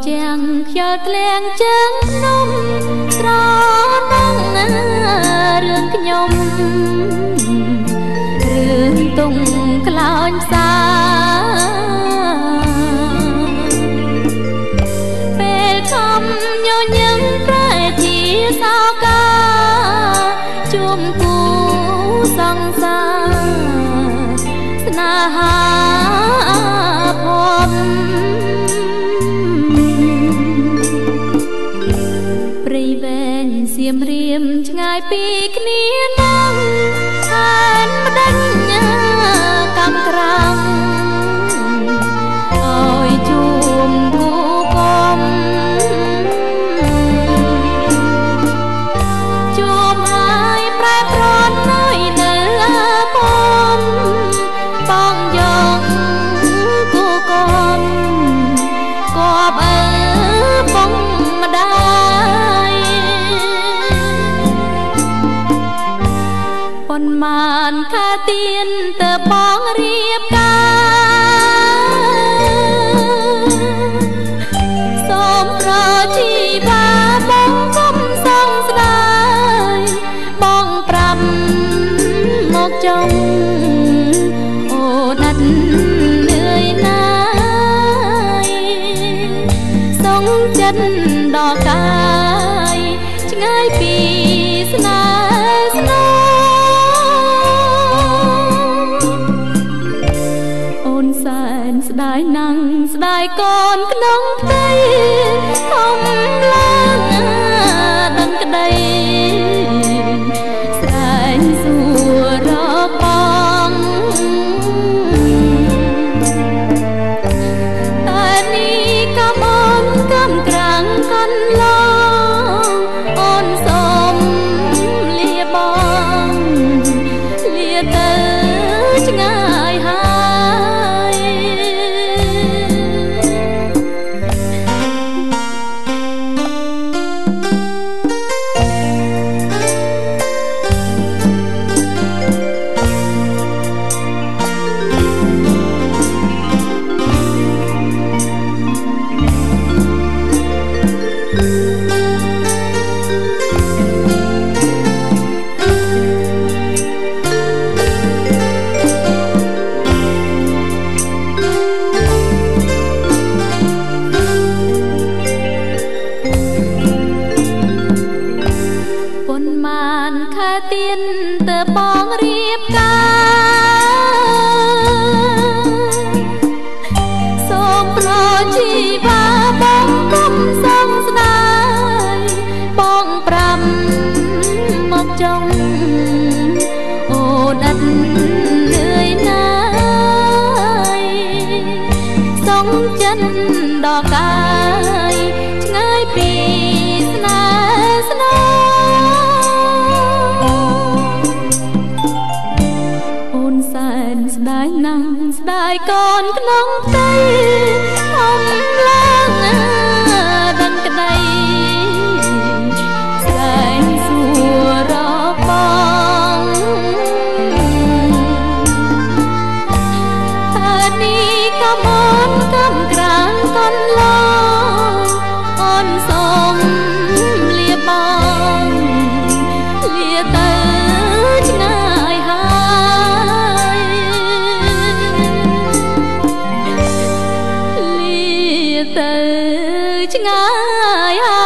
ចាំខ្យល់ក្លៀងជើងភ្នំស្រណងណារឿងខ្ញុំរឿងទុំក្លោញផ្សាពេលខំញញឹមប្រែជាសោកាជួមគូសង្សារស្នេហាភពសៀមរាមឆ្ងាយពីគ្នាណាំអានម្ដេចកំក្រាំអើយជួមគូកុំជួមហើយប្រែប្រន់នៅនៅពំបងយកគូកុំគប់បងម្ដាយប៉ុន្មានខាទៀនទៅបងរៀបការសូមប្រជីវាបងកុំសង្ស្ដាយបងប្រាប់មកចង់អូណាត់លឿយណាយសងចិត្តដល់កាយឆ្ងាយពីស្នេហ៍ស្នេហ៍សែនស្ដាយណាំងស្ដាយកូនក្នុងផ្ទៃធំឡើងដឹងក្ដីស្រែងសួររកបងតែនេះកំអូនកំក្រាំងកន្លងអូនសូមលាបងលាទៅឆ្ងាយហើយខាទៀនទៅបងរៀបការសូមប្រជីវាបងកុំសង្ស្ដាយបងប្រាប់មកចង់អូដាត់លឿយណាយសងចិត្តដល់កាយឆ្ងាយពីស្នេហ៍ស្នេហ៍សែនស្ដាយណាំងស្ដាយកូនក្នុងផ្ទៃធំឡើងដឹងក្ដីស្រែងសួររកបងតែនេះកំអូនកំក្រាំងកន្លងអូនសូមលាបងលាទៅឆ្ងាយហើយទៅឆ្ងាយហើយ